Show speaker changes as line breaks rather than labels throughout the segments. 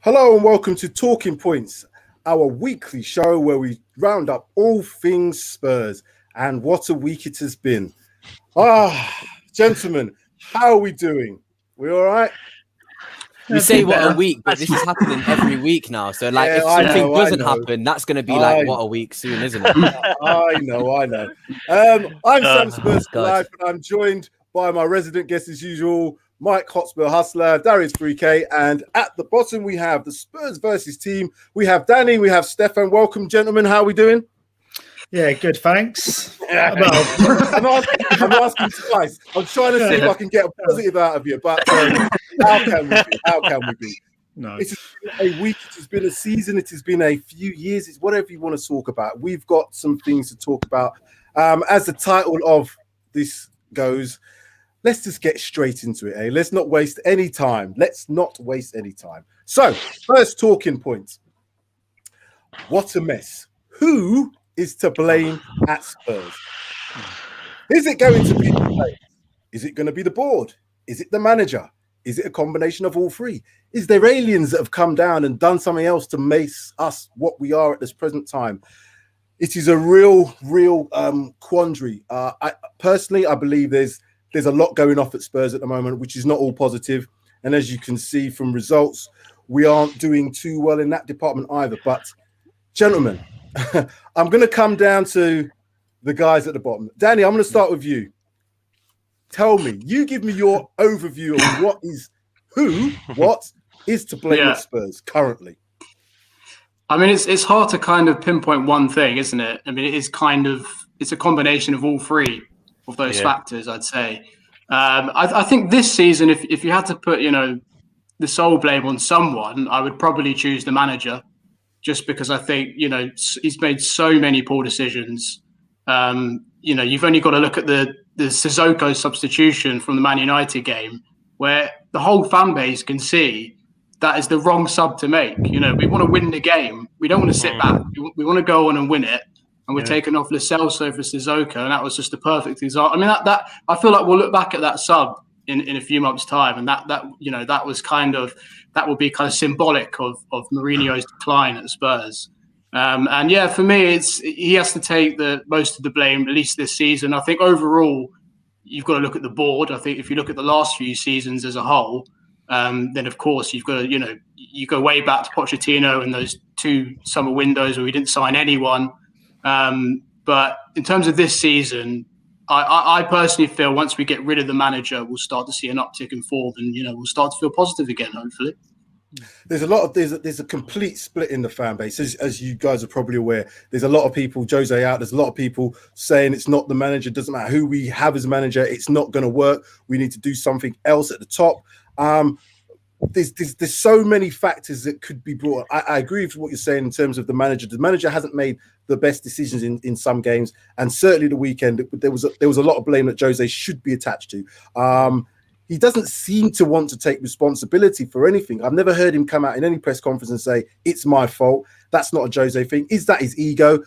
Hello and welcome to Talking Points, our weekly show where we round up all things Spurs. And what a week it has been. Gentlemen, how are we doing? We all right?
We say what a week, but this is happening every week now. So, like, if something doesn't happen, that's going to be like, what a week soon, isn't it?
I know. I'm Sam Spurs for Life, and I'm joined by my resident guest as usual, Mike Hotspur Hustler, Darius 3K, and at the bottom we have the Spurs versus team. We have Danny, we have Stefan. Welcome, gentlemen. How are we doing?
Yeah, good, thanks.
I'm asking twice. I'm trying to see if I can get a positive out of you, but how can we be?
No.
It has been a week, it has been a season, it has been a few years. It's whatever you want to talk about. We've got some things to talk about. As the title of this goes, let's just get straight into it, eh? Let's not waste any time. So, first talking point. What a mess. Who is to blame at Spurs? Is it going to be the players? Is it going to be the board? Is it the manager? Is it a combination of all three? Is there aliens that have come down and done something else to make us what we are at this present time? It is a real quandary. I believe there's a lot going off at Spurs at the moment, which is not all positive. And as you can see from results, we aren't doing too well in that department either. But gentlemen, I'm going to come down to the guys at the bottom. Danny, I'm going to start with you. Tell me, you give me your overview of what is to blame at Spurs currently.
I mean, it's hard to kind of pinpoint one thing, isn't it? I mean, it's a combination of all three of those factors, I'd say. I think this season, if you had to put, the sole blame on someone, I would probably choose the manager. Just because I think, he's made so many poor decisions. You've only got to look at the Sissoko substitution from the Man United game, where the whole fan base can see that is the wrong sub to make. We want to win the game. We don't want to sit back. We want to go on and win it. And we're taking off Lo Celso for Sissoko, and that was just the perfect example. I mean, that I feel like we'll look back at that sub in a few months' time, and that was that will be kind of symbolic of Mourinho's decline at Spurs. For me, he has to take the most of the blame, at least this season. I think overall, you've got to look at the board. I think if you look at the last few seasons as a whole, then of course you've got to, you go way back to Pochettino and those 2 summer windows where we didn't sign anyone. But in terms of this season, I personally feel once we get rid of the manager, we'll start to see an uptick in form, and we'll start to feel positive again. Hopefully,
there's a complete split in the fan base, as you guys are probably aware. There's a lot of people, Jose out. There's a lot of people saying it's not the manager. Doesn't matter who we have as manager. It's not going to work. We need to do something else at the top. There's so many factors that could be brought. I agree with what you're saying in terms of the manager. The manager hasn't made the best decisions in some games, and certainly the weekend there was a lot of blame that Jose should be attached to. He doesn't seem to want to take responsibility for anything. I've never heard him come out in any press conference and say it's my fault. That's not a Jose thing. Is that his ego?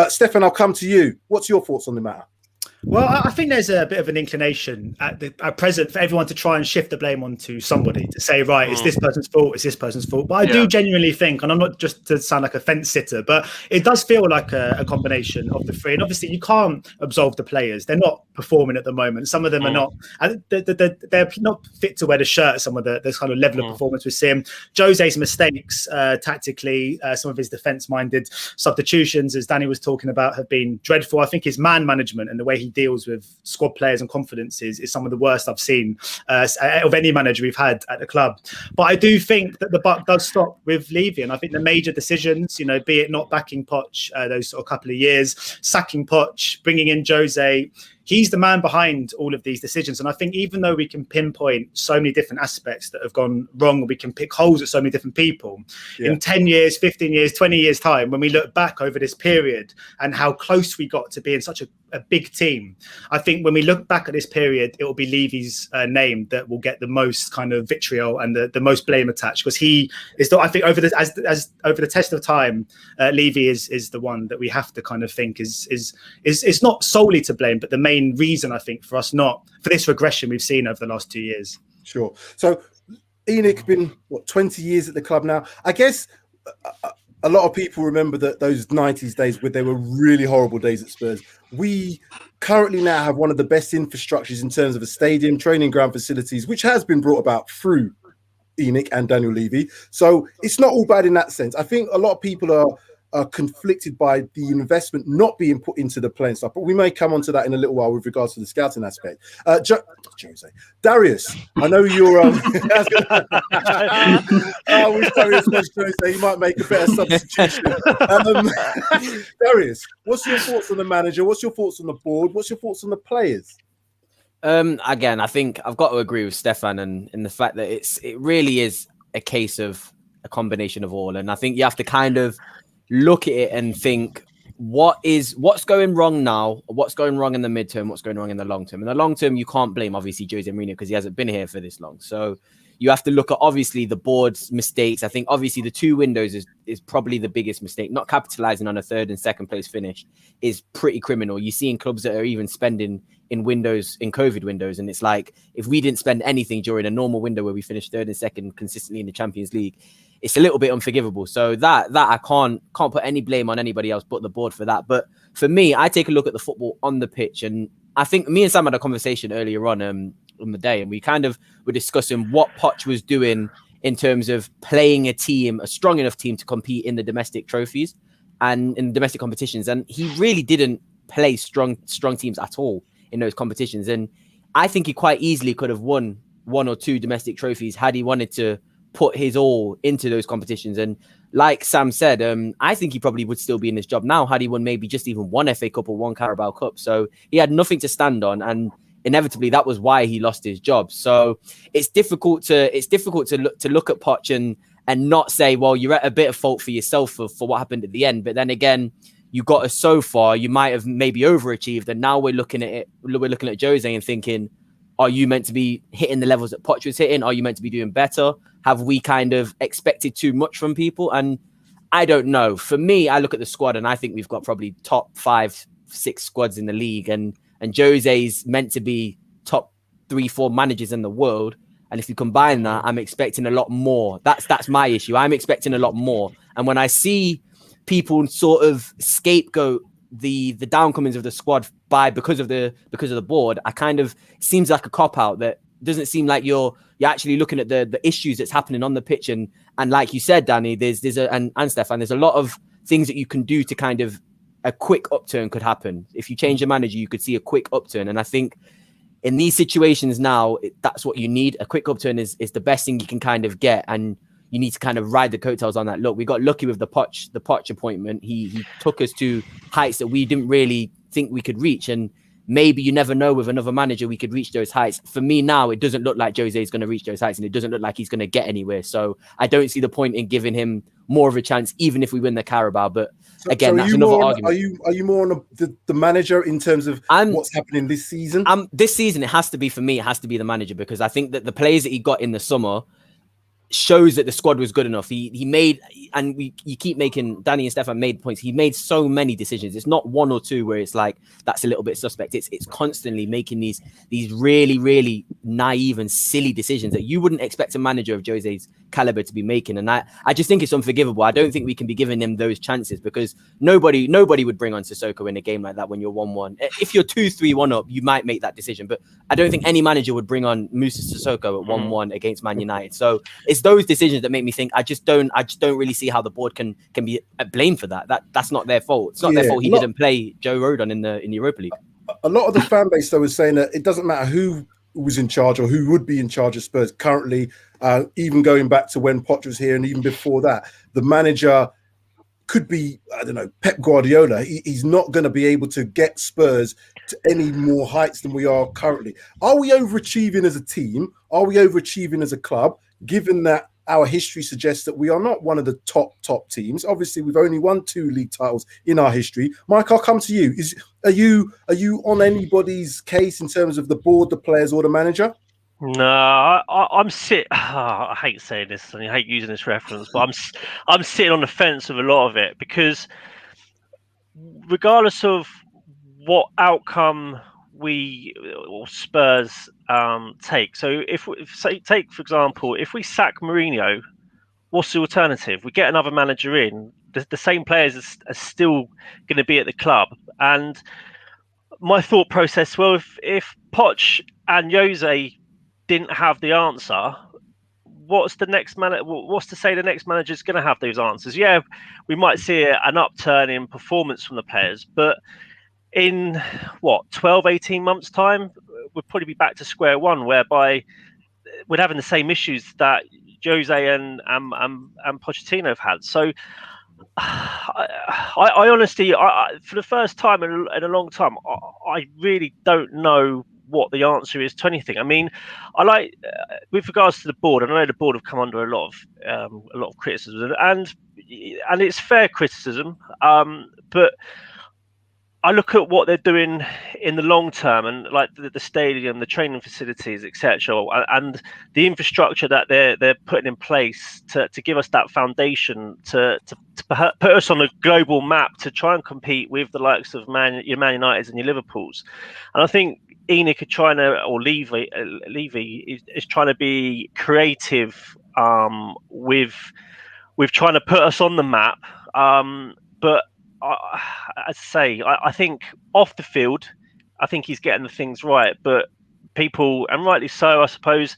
Stefan, I'll come to you. What's your thoughts on the matter?
Well, I think there's a bit of an inclination at present for everyone to try and shift the blame onto somebody, to say, right, it's this person's fault, it's this person's fault. But I do genuinely think, and I'm not just to sound like a fence sitter, but it does feel like a combination of the three. And obviously you can't absolve the players. They're not performing at the moment. Some of them are not, they're not fit to wear the shirt, some of the kind of level of performance we're seeing. Jose's mistakes tactically, some of his defence-minded substitutions, as Danny was talking about, have been dreadful. I think his man management and the way he deals with squad players and confidence is some of the worst I've seen of any manager we've had at the club. But I do think that the buck does stop with Levy, and I think the major decisions, be it not backing Poch those sort of couple of years, sacking Poch, bringing in Jose, he's the man behind all of these decisions. And I think even though we can pinpoint so many different aspects that have gone wrong, and we can pick holes at so many different people, in 10 years, 15 years, 20 years time, when we look back over this period and how close we got to being such a big team, I think when we look back at this period, it will be Levy's name that will get the most kind of vitriol and the most blame attached, because he is, I think, over the test of time, Levy is the one that we have to kind of think is not solely to blame, but the main reason, I think, for this regression we've seen over the last 2 years.
Sure. So Enoch been 20 years at the club now. I guess a lot of people remember that those 90s days where they were really horrible days at Spurs. We currently now have one of the best infrastructures in terms of a stadium, training ground facilities, which has been brought about through Enoch and Daniel Levy. So it's not all bad in that sense. I think a lot of people are conflicted by the investment not being put into the playing stuff, but we may come on to that in a little while with regards to the scouting aspect. Jose, Darius, I know you're with Darius Jose, he might make a better substitution. Darius, what's your thoughts on the manager? What's your thoughts on the board? What's your thoughts on the players?
Again, I think I've got to agree with Stefan and in the fact that it really is a case of a combination of all. And I think you have to kind of look at it and think what's going wrong now, what's going wrong in the midterm, what's going wrong in the long term. In the long term, you can't blame obviously Jose Mourinho because he hasn't been here for this long. So you have to look at obviously the board's mistakes. I think obviously the 2 windows is probably the biggest mistake. Not capitalizing on a 3rd and 2nd place finish is pretty criminal. You're seeing clubs that are even spending in COVID windows, and it's like if we didn't spend anything during a normal window where we finished 3rd and 2nd consistently in the Champions League, it's a little bit unforgivable. So that I can't put any blame on anybody else but the board for that. But for me, I take a look at the football on the pitch, and I think me and Sam had a conversation earlier on the day, and we kind of were discussing what Poch was doing in terms of playing a strong enough team to compete in the domestic trophies and in domestic competitions. And he really didn't play strong teams at all in those competitions. And I think he quite easily could have won 1 or 2 domestic trophies had he wanted to put his all into those competitions. And like Sam said, I think he probably would still be in his job now had he won maybe just even 1 FA Cup or 1 Carabao Cup. So he had nothing to stand on, and inevitably that was why he lost his job. So it's difficult to look at Poch and not say, well, you're at a bit of fault for yourself for what happened at the end. But then again, you got us so far, you might have maybe overachieved, and now we're looking at Jose and thinking, are you meant to be hitting the levels that Poch was hitting? Are you meant to be doing better? Have we kind of expected too much from people? And I don't know. For me, I look at the squad and I think we've got probably top 5, 6 squads in the league, and Jose's meant to be top 3, 4 managers in the world. And if you combine that, I'm expecting a lot more. That's my issue. I'm expecting a lot more. And when I see people sort of scapegoat the downcomings of the squad because of the board, I kind of, it seems like a cop out. That doesn't seem like you're actually looking at the issues that's happening on the pitch. And like you said, Danny, and Stefan, there's a lot of things that you can do to kind of, a quick upturn could happen. If you change the manager, you could see a quick upturn. And I think in these situations now, that's what you need. A quick upturn is the best thing you can kind of get. And you need to kind of ride the coattails on that. Look, we got lucky with the Poch appointment. He took us to heights that we didn't really think we could reach. And maybe you never know, with another manager, we could reach those heights. For me now, it doesn't look like Jose is going to reach those heights, and it doesn't look like he's going to get anywhere. So I don't see the point in giving him more of a chance, even if we win the Carabao. But again, that's another argument.
Are you more on the manager in terms of what's happening this season?
This season, it has to be, for me, it has to be the manager, because I think that the players that he got in the summer shows that the squad was good enough. He made, and you keep making, Danny and Stefan made points, he made so many decisions. It's not 1 or 2 where it's like that's a little bit suspect. It's constantly making these really, really naive and silly decisions that you wouldn't expect a manager of Jose's caliber to be making. And I just think it's unforgivable. I don't think we can be giving him those chances, because nobody would bring on Sissoko in a game like that when you're 1-1. If you're 2-3-1 up, you might make that decision, but I don't think any manager would bring on Moussa Sissoko at 1-1 against Man United. So it's those decisions that make me think I just don't really see how the board can be blamed for that. That's not their fault. It's not their fault he didn't play Joe Rodon in the Europa League.
A lot of the fan base though is saying that it doesn't matter who was in charge or who would be in charge of Spurs currently, even going back to when Poch was here and even before that, the manager could be, I don't know, Pep Guardiola. He's not going to be able to get Spurs to any more heights than we are currently. Are we overachieving as a team? Are we overachieving as a club, given that our history suggests that we are not one of the top teams? Obviously, we've only won 2 league titles in our history. Mike, I'll come to you. Are you on anybody's case in terms of the board, the players, or the manager?
No, I'm sit. I hate saying this, and I hate using this reference, but I'm sitting on the fence with a lot of it, because regardless of what outcome we or Spurs take. So take for example, if we sack Mourinho, what's the alternative? We get another manager in. The same players are still going to be at the club. And my thought process, well, if Poch and Jose didn't have the answer, what's the next what's to say the next manager's going to have those answers? Yeah, we might see an upturn in performance from the players, but in 12, 18 months time, we'll probably be back to square one, whereby we're having the same issues that Jose and Pochettino have had. So I honestly, for the first time in a long time, I really don't know what the answer is to anything. I mean, I like with regards to the board, and I know the board have come under a lot of criticism, and it's fair criticism, but I look at what they're doing in the long term, and like the stadium, the training facilities, etc., and the infrastructure that they're putting in place to give us that foundation to put us on a global map to try and compete with the likes of your Man Uniteds and your Liverpools. And I think ENIC are trying to, or Levy is trying to be creative with trying to put us on the map, but. I'd say I think off the field, I think he's getting the things right. But people, and rightly so, I suppose,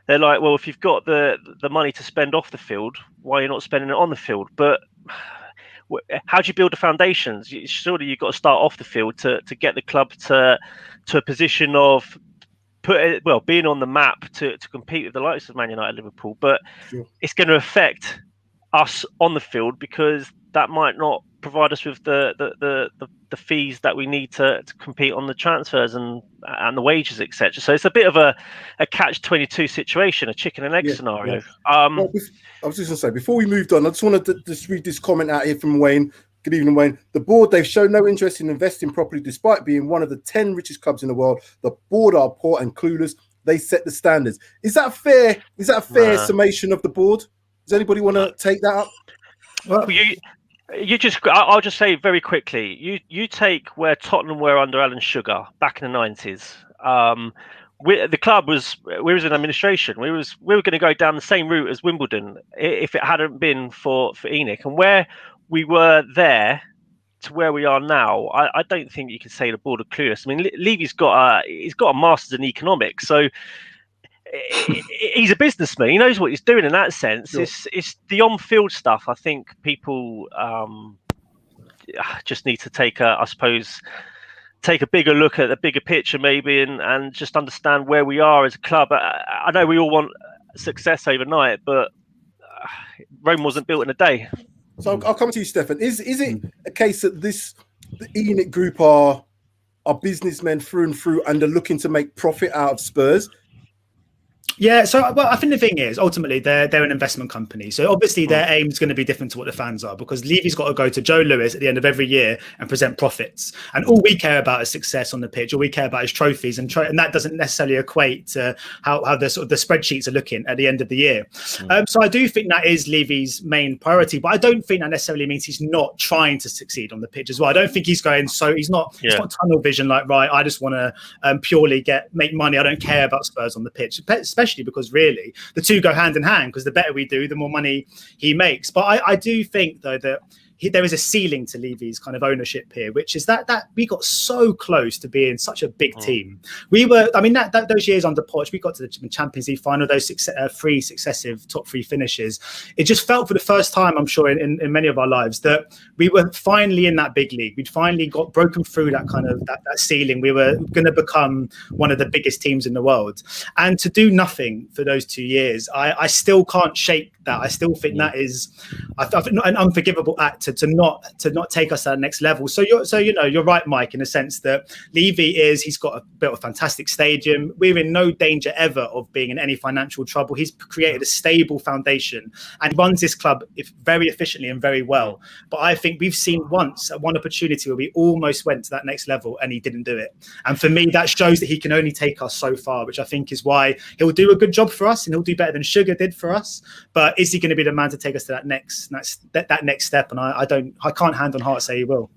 they're like, well, if you've got the money to spend off the field, why are you not spending it on the field? But how do you build the foundations? Surely you've got to start off the field to get the club to a position of being on the map to compete with the likes of Man United, Liverpool. But sure, it's going to affect us on the field, because that might not provide us with the fees that we need to compete on the transfers and the wages, etc. So it's a bit of a catch-22 situation, a chicken and egg scenario.
I was just going to say, before we moved on, I just wanted to just read this comment out here from Wayne. Good evening, Wayne. The board, they've shown no interest in investing properly despite being one of the 10 richest clubs in the world. The board are poor and clueless. They set the standards. Is that fair? Is that a fair summation of the board? Does anybody want to take that up?
Well, I'll just say very quickly, you take where Tottenham were under Alan Sugar back in the 90s. The club we was in administration. We were going to go down the same route as Wimbledon if it hadn't been for ENIC. And where we were there to where we are now, I don't think you can say the board are clueless. I mean, Levy's got a master's in economics, so he's a businessman. He knows what he's doing in that sense. Sure. It's the on-field stuff. I think people just need to take a bigger look at the bigger picture, maybe, and just understand where we are as a club. I know we all want success overnight, but Rome wasn't built in a day.
So I'll come to you, Stefan. Is it a case that the ENIC group are businessmen through and through, and are looking to make profit out of Spurs?
Yeah, so I think the thing is, ultimately, they're an investment company. So obviously their aim is going to be different to what the fans are, because Levy's got to go to Joe Lewis at the end of every year and present profits. And all we care about is success on the pitch. All we care about is trophies. And that doesn't necessarily equate to how the sort of the spreadsheets are looking at the end of the year. So I do think that is Levy's main priority. But I don't think that necessarily means he's not trying to succeed on the pitch as well. I don't think he's going, so he's not tunnel vision, like, right, I just want to purely make money. I don't care about Spurs on the pitch, especially because really the two go hand in hand, because the better we do, the more money he makes. But I do think, though, that there is a ceiling to Levy's kind of ownership here, which is that we got so close to being such a big team. We were, I mean, that those years under Poch, we got to the Champions League final, those three successive top three finishes. It just felt for the first time, I'm sure, in many of our lives, that we were finally in that big league. We'd finally got broken through that kind of that ceiling. We were going to become one of the biggest teams in the world. And to do nothing for those 2 years, I still can't shake that. I still think that is an unforgivable act to not take us to that next level. So you're right, Mike, in the sense that he's built a fantastic stadium. We're in no danger ever of being in any financial trouble. He's created a stable foundation and runs this club very efficiently and very well. But I think we've seen one opportunity where we almost went to that next level and he didn't do it. And for me, that shows that he can only take us so far, which I think is why he'll do a good job for us and he'll do better than Sugar did for us. But is he going to be the man to take us to that next step? And I can't hand on heart say he will.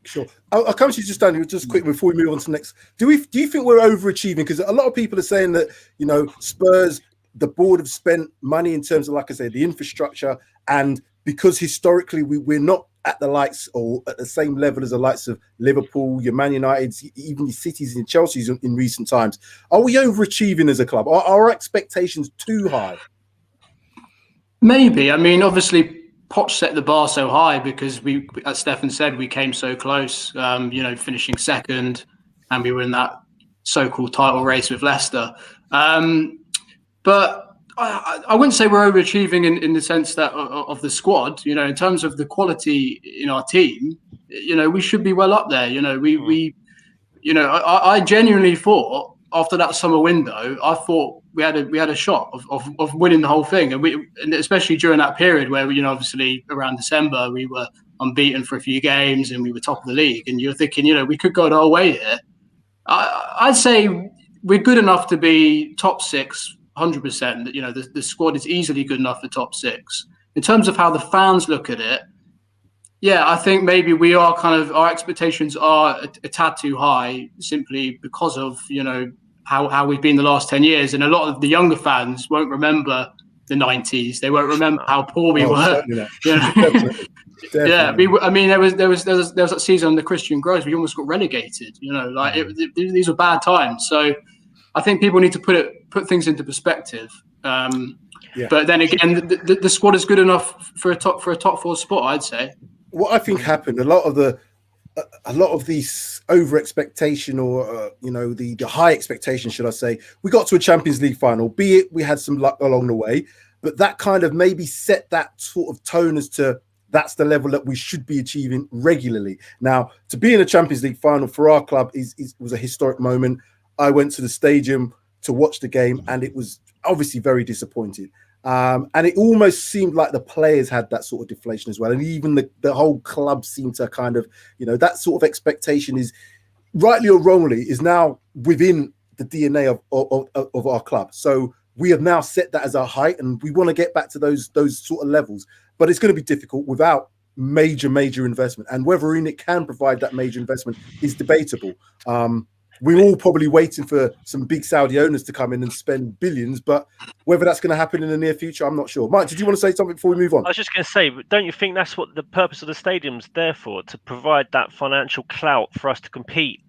Sure. I'll come to you just, Daniel, just quick before we move on to the next. Do you think we're overachieving? Because a lot of people are saying that, you know, Spurs, the board have spent money in terms of, like I said, the infrastructure, and because historically we're not at the likes or at the same level as the likes of Liverpool, your Man United, even your Cities and Chelsea's in recent times. Are we overachieving as a club? Are our expectations too high?
Maybe. I mean, obviously, Poch set the bar so high because we, as Stefan said, we came so close, you know, finishing second, and we were in that so-called title race with Leicester. But I wouldn't say we're overachieving in the sense that of the squad. You know, in terms of the quality in our team, you know, we should be well up there. You know, we you know, I genuinely thought after that summer window, I thought we had a shot of winning the whole thing, and especially during that period where, you know, obviously around December we were unbeaten for a few games and we were top of the league, and you're thinking, you know, we could go the whole way here. I'd say we're good enough to be top 6, 100%. You know, the squad is easily good enough for top 6. In terms of how the fans look at it, yeah, I think maybe we are our expectations are a tad too high, simply because of, you know, how we've been the last 10 years. And a lot of the younger fans won't remember the 90s. They won't remember how poor we were. You know?
Definitely.
Yeah, I mean, there was that season under Christian Gross, we almost got relegated. You know, like these were bad times. So I think people need to put things into perspective. But then again, the squad is good enough for a top 4 spot, I'd say.
What I think happened, a lot of these over expectation, or you know, the high expectation, should I say? We got to a Champions League final, be it we had some luck along the way, but that kind of maybe set that sort of tone as to that's the level that we should be achieving regularly. Now, to be in a Champions League final for our club was a historic moment. I went to the stadium to watch the game, and it was obviously very disappointing. And it almost seemed like the players had that sort of deflation as well. And even the whole club seemed to kind of, you know, that sort of expectation is, rightly or wrongly, is now within the DNA of our club. So we have now set that as our height, and we want to get back to those sort of levels. But it's going to be difficult without major investment. And whether Unic can provide that major investment is debatable. We're all probably waiting for some big Saudi owners to come in and spend billions, but whether that's going to happen in the near future, I'm not sure. Mike, did you want to say something before we move on?
I was just going to say, don't you think that's what the purpose of the stadium's there for, to provide that financial clout for us to compete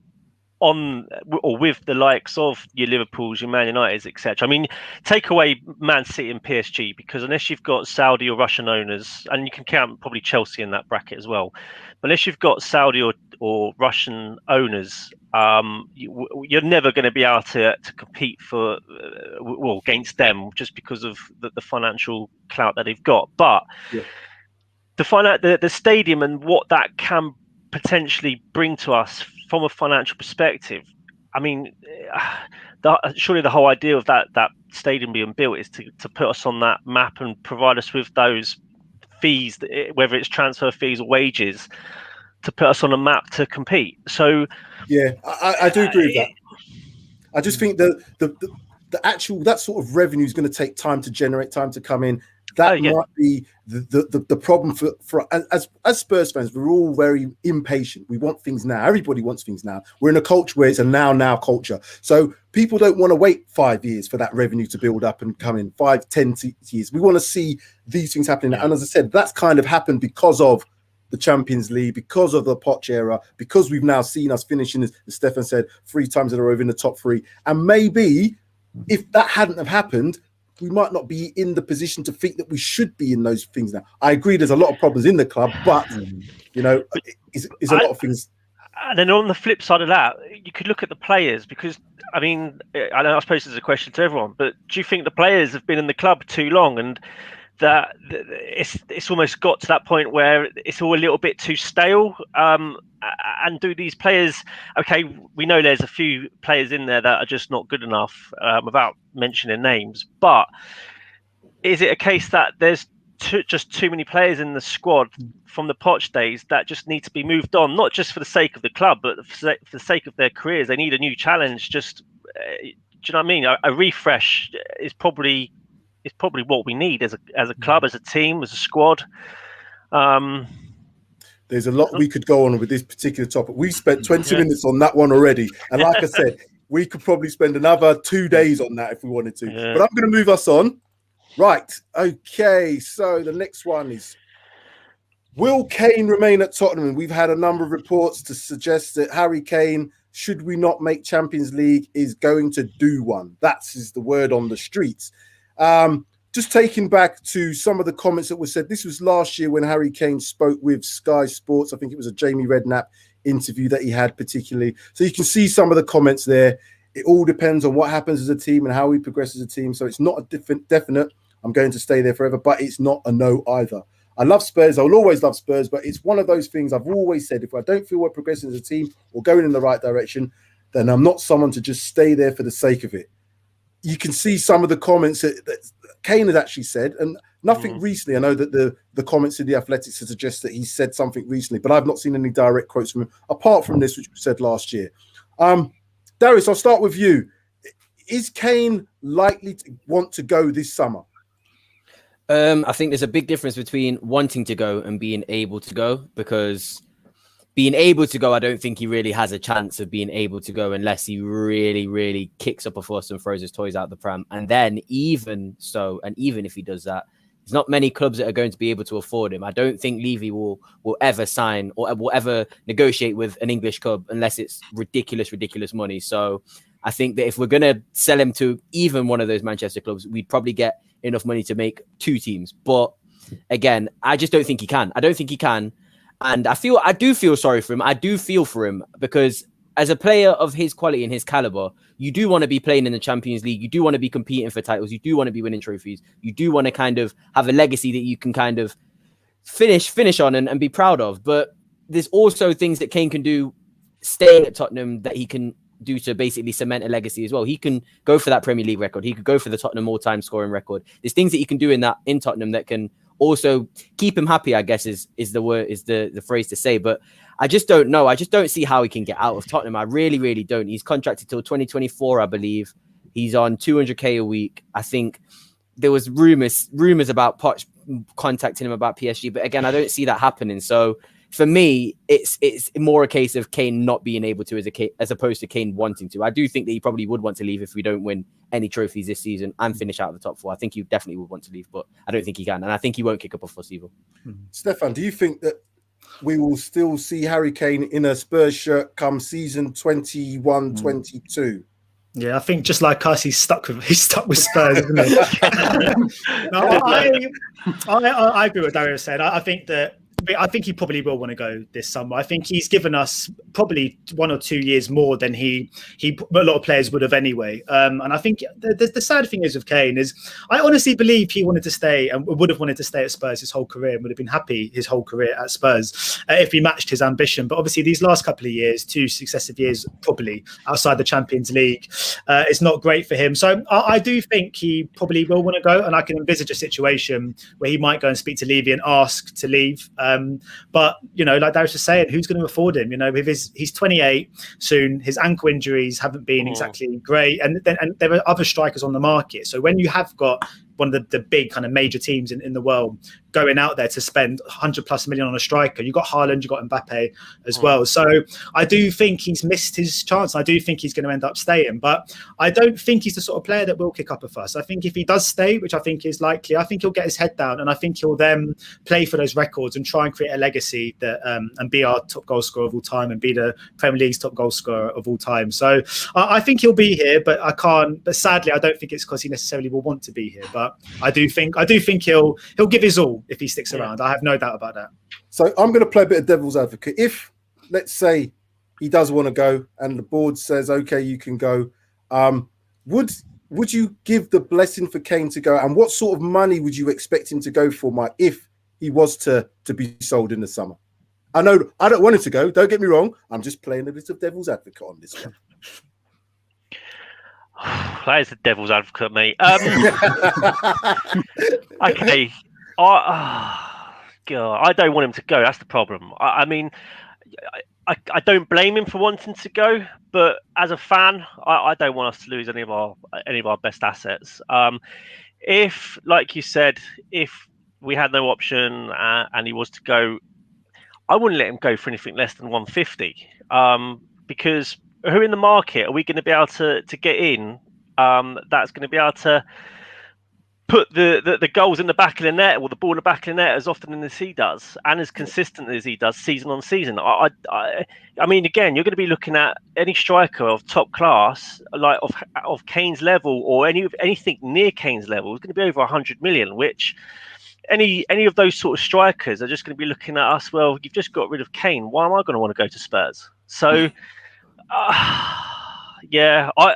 on or with the likes of your Liverpools, your Man Uniteds, etc. I mean, take away Man City and PSG, because unless you've got Saudi or Russian owners, and you can count probably Chelsea in that bracket as well, but unless you've got Saudi or Russian owners, you're never going to be able to compete for against them, just because of the financial clout that they've got. But the stadium and what that can potentially bring to us from a financial perspective, I mean, surely the whole idea of that stadium being built is to put us on that map and provide us with those fees, whether it's transfer fees or wages, to put us on a map to compete. So
yeah, I do agree with that. I just think the actual, that sort of revenue is going to take time to generate, time to come in. That might be the problem for as Spurs fans. We're all very impatient. We want things now. Everybody wants things now. We're in a culture where it's a now culture. So people don't want to wait 5 years for that revenue to build up and come in, 5, 10 years. We want to see these things happening. And as I said, that's kind of happened because of the Champions League, because of the Poch era, because we've now seen us finishing, as Stefan said, 3 times in a row in the top 3. And maybe if that hadn't have happened, we might not be in the position to think that we should be in those things now. I agree there's a lot of problems in the club, but, you know, it's a lot of things.
And then on the flip side of that, you could look at the players, because, I mean, I suppose this is a question to everyone, but do you think the players have been in the club too long, and that it's almost got to that point where it's all a little bit too stale? And do these players, okay, we know there's a few players in there that are just not good enough, without mentioning names, but is it a case that there's just too many players in the squad from the Poch days that just need to be moved on, not just for the sake of the club, but for the sake of their careers? They need a new challenge. Just do you know what I mean? A refresh is probably what we need as a club, as a team, as a squad.
There's a lot we could go on with this particular topic. We spent 20 minutes on that one already. And like I said, we could probably spend another 2 days on that if we wanted to. But I'm going to move us on. Right. Okay. So the next one is, will Kane remain at Tottenham? And we've had a number of reports to suggest that Harry Kane, should we not make Champions League, is going to do one. That's the word on the streets. Just taking back to some of the comments that were said. This was last year when Harry Kane spoke with Sky Sports. I think it was a Jamie Redknapp interview that he had particularly. So you can see some of the comments there. It all depends on what happens as a team and how we progress as a team. So it's not a definite, I'm going to stay there forever, but it's not a no either. I love Spurs. I will always love Spurs, but it's one of those things I've always said, if I don't feel we're progressing as a team or going in the right direction, then I'm not someone to just stay there for the sake of it. You can see some of the comments that Kane had actually said, and nothing recently. I know that the comments in The Athletic suggest that he said something recently, but I've not seen any direct quotes from him, apart from this, which was said last year. Darius, I'll start with you. Is Kane likely to want to go this summer?
I think there's a big difference between wanting to go and being able to go, because being able to go, I don't think he really has a chance of being able to go unless he really, really kicks up a fuss and throws his toys out the pram. And then even so, and even if he does that, there's not many clubs that are going to be able to afford him. I don't think Levy will ever sign or will ever negotiate with an English club unless it's ridiculous money. So I think that if we're going to sell him to even one of those Manchester clubs, we'd probably get enough money to make 2 teams. But again, I just don't think he can. I don't think he can. And I do feel sorry for him. I do feel for him, because as a player of his quality and his caliber, you do want to be playing in the Champions League. You do want to be competing for titles. You do want to be winning trophies. You do want to kind of have a legacy that you can kind of finish on and be proud of. But there's also things that Kane can do staying at Tottenham that he can do to basically cement a legacy as well. He can go for that Premier League record. He could go for the Tottenham all-time scoring record. There's things that he can do in Tottenham that can also keep him happy, I guess is the phrase to say. But I just don't know. I just don't see how he can get out of Tottenham. I really, really don't. He's contracted till 2024, I believe. He's on 200k a week. I think there was rumors about Poch contacting him about PSG, but again, I don't see that happening. So for me, it's more a case of Kane not being able to as opposed to Kane wanting to. I do think that he probably would want to leave if we don't win any trophies this season and finish out of the top 4. I think he definitely would want to leave, but I don't think he can. And I think he won't kick up a fuss either.
Stefan, do you think that we will still see Harry Kane in a Spurs shirt come season 21-22?
Yeah, I think just like us, he's stuck with Spurs, isn't he? I agree with what Dario said. I think he probably will want to go this summer. I think he's given us probably 1 or 2 years more than a lot of players would have anyway. And I think the sad thing is with Kane is I honestly believe he wanted to stay and would have wanted to stay at Spurs his whole career and would have been happy his whole career at Spurs if he matched his ambition. But obviously these last couple of years, 2 successive years probably outside the Champions League, it's not great for him. So I do think he probably will want to go, and I can envisage a situation where he might go and speak to Levy and ask to leave. But like Darius was saying, who's going to afford him? He's 28 soon. His ankle injuries haven't been exactly great, and there are other strikers on the market. So when you have got one of the big kind of major teams in the world going out there to spend 100+ million on a striker, you got Haaland, you got Mbappe as well. So I do think he's missed his chance. I do think he's going to end up staying, but I don't think he's the sort of player that will kick up a fuss. I think if he does stay, which I think is likely, I think he'll get his head down, and I think he'll then play for those records and try and create a legacy that and be our top goal scorer of all time and be the Premier League's top goal scorer of all time. So I think he'll be here, but sadly I don't think it's because he necessarily will want to be here. But I do think he'll give his all if he sticks around. I have no doubt about that.
So I'm going to play a bit of devil's advocate. If, let's say, he does want to go and the board says, okay, you can go, would you give the blessing for Kane to go? And what sort of money would you expect him to go for, Mike, if he was to be sold in the summer? I know I don't want him to go. Don't get me wrong. I'm just playing a bit of devil's advocate on this one.
That is the devil's advocate, mate. Okay. God, I don't want him to go. That's the problem. I mean, I don't blame him for wanting to go, but as a fan, I don't want us to lose any of our best assets. If, like you said, if we had no option and he was to go, I wouldn't let him go for anything less than 150. Because who in the market are we going to be able to get in? That's going to be able to put the goals in the back of the net, or the ball in the back of the net, as often as he does, and as consistently as he does season on season. I mean, again, you're going to be looking at any striker of top class, like of Kane's level, or anything near Kane's level, is going to be over 100 million. Which any of those sort of strikers are just going to be looking at us. Well, you've just got rid of Kane. Why am I going to want to go to Spurs? So. Yeah, I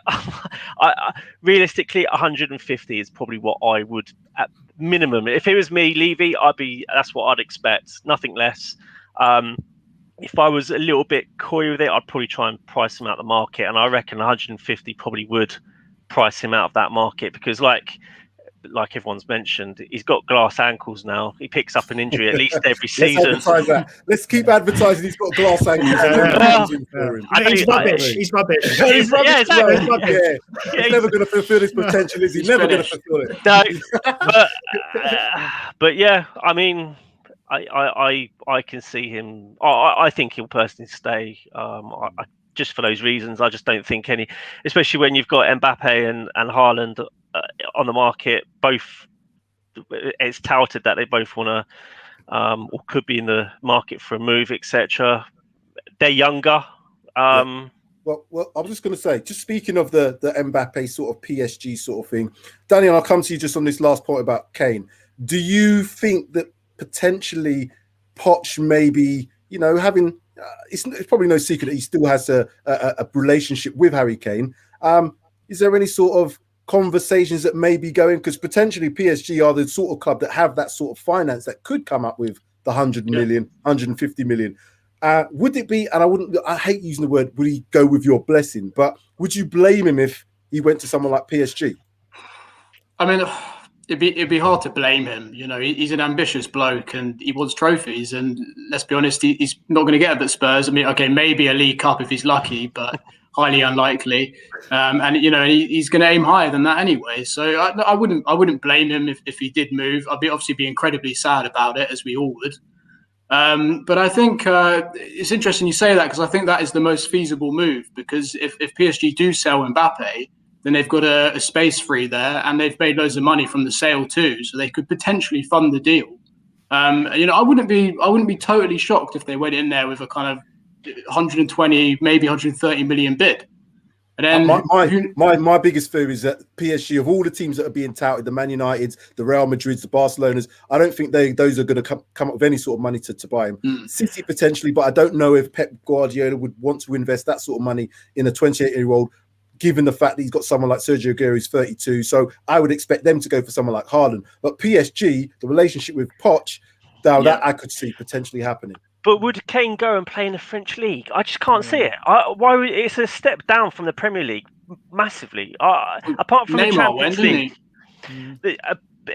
realistically 150 is probably what I would at minimum. If it was me, Levy, that's what I'd expect, nothing less. If I was a little bit coy with it, I'd probably try and price him out of the market, and I reckon 150 probably would price him out of that market, because like everyone's mentioned, he's got glass ankles now. He picks up an injury at least every season.
Let's advertise that. Let's keep advertising he's got glass ankles.
He's rubbish. He's rubbish.
He's rubbish.
Yeah, exactly.
He's never going to fulfill his potential, is he? Never going to fulfill it.
No, but yeah, I mean, I can see him. I think he'll personally stay. Just for those reasons, I just don't think especially when you've got Mbappe and Haaland on the market. Both, it's touted that they both want to or could be in the market for a move, etc. They're younger.
Well, I was just going to say, just speaking of the Mbappe sort of PSG sort of thing, Daniel, I'll come to you just on this last point about Kane. Do you think that potentially Poch maybe, having it's probably no secret that he still has a relationship with Harry Kane. Is there any sort of conversations that may be going? Because potentially PSG are the sort of club that have that sort of finance that could come up with the 100 million, 150 million. Would it be, and I hate using the word, would he go with your blessing, but would you blame him if he went to someone like PSG?
I mean, it'd be hard to blame him. He's an ambitious bloke and he wants trophies. And let's be honest, he's not going to get it at Spurs. I mean, okay, maybe a League Cup if he's lucky, but highly unlikely. And he's going to aim higher than that anyway. So I wouldn't blame him if he did move. I'd obviously be incredibly sad about it, as we all would. But I think it's interesting you say that, because I think that is the most feasible move. Because if PSG do sell Mbappe, then they've got a space free there, and they've made loads of money from the sale too, so they could potentially fund the deal. I wouldn't be totally shocked if they went in there with a kind of 120, maybe 130 million bid. And then my biggest fear is that PSG, of all the teams that are being touted, the Man Uniteds, the Real Madrids, the Barcelonas, I don't think those are going to come up with any sort of money to buy him. City potentially, but I don't know if Pep Guardiola would want to invest that sort of money in a 28-year-old, given the fact that he's got someone like Sergio Aguero who's 32. So I would expect them to go for someone like Haaland. But PSG, the relationship with Poch, that I could see potentially happening.
But would Kane go and play in the French league? I just can't see it. It's a step down from the Premier League massively. Apart from the Champions League,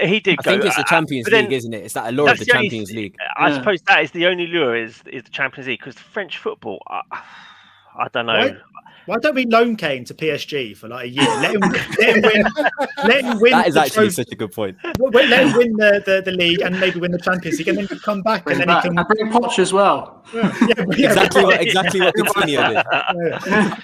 he did go.
I think it's the Champions League, isn't it? It's that allure of the Champions League.
I suppose that is the only lure is the Champions League, because the French football, I don't know.
Why don't we loan Kane to PSG for like a year? Let him win.
That is actually such a good point.
Let him win the league and maybe win the Champions League, and then come back and then he can
bring Poch as well.
Exactly what Coutinho did.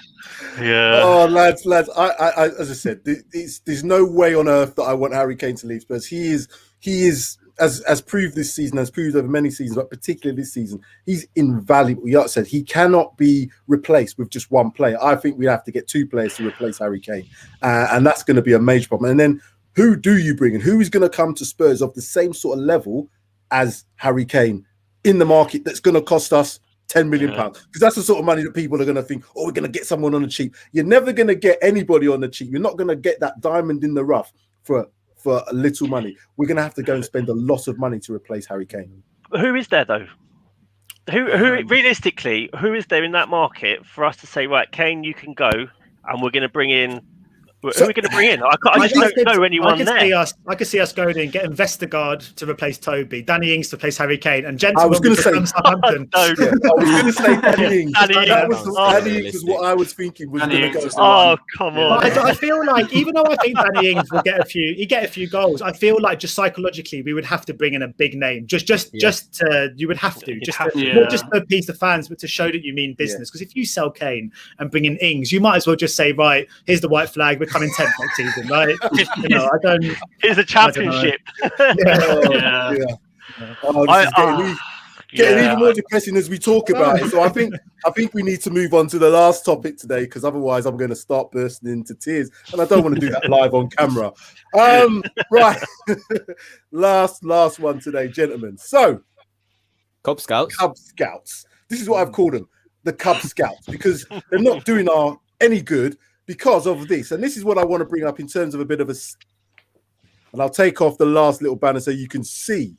Yeah. Oh, lads, I as I said, there's no way on earth that I want Harry Kane to leave Spurs. He is as proved this season, as proved over many seasons, but particularly this season, he's invaluable. Like I said, he cannot be replaced with just one player. I think we have to get two players to replace Harry Kane, and that's going to be a major problem. And then who do you bring in? Who is going to come to Spurs of the same sort of level as Harry Kane in the market that's going to cost us £10 million? Because that's the sort of money that people are going to think, oh, we're going to get someone on the cheap. You're never going to get anybody on the cheap. You're not going to get that diamond in the rough for a little money. We're going to have to go and spend a lot of money to replace Harry Kane.
Who is there, though? Who realistically, who is there in that market for us to say, right, Kane, you can go, and we're going to bring in Who are we going to bring in? I just don't know anyone there.
I could see us going in, get Vestergaard to replace Toby, Danny Ings to replace Harry Kane, and
I was going to say
Southampton.
I was going to say Danny Ings. Danny Ings was what I was thinking was going to go.
Oh, come on!
I feel like even though I think Danny Ings will get a few goals, I feel like just psychologically we would have to bring in a big name. You would have to not just to appease the fans, but to show that you mean business. Because if you sell Kane and bring in Ings, you might as well just say, right, here's the white flag. We're coming 10th next season, right? I don't.
Here's a championship.
Getting even more depressing as we talk about it. So I think we need to move on to the last topic today, because otherwise I'm going to start bursting into tears, and I don't want to do that live on camera. Right, last one today, gentlemen. So,
Cub Scouts.
This is what I've called them, the Cub Scouts, because they're not doing any good because of this. And this is what I want to bring up in terms of a bit of and I'll take off the last little banner so you can see.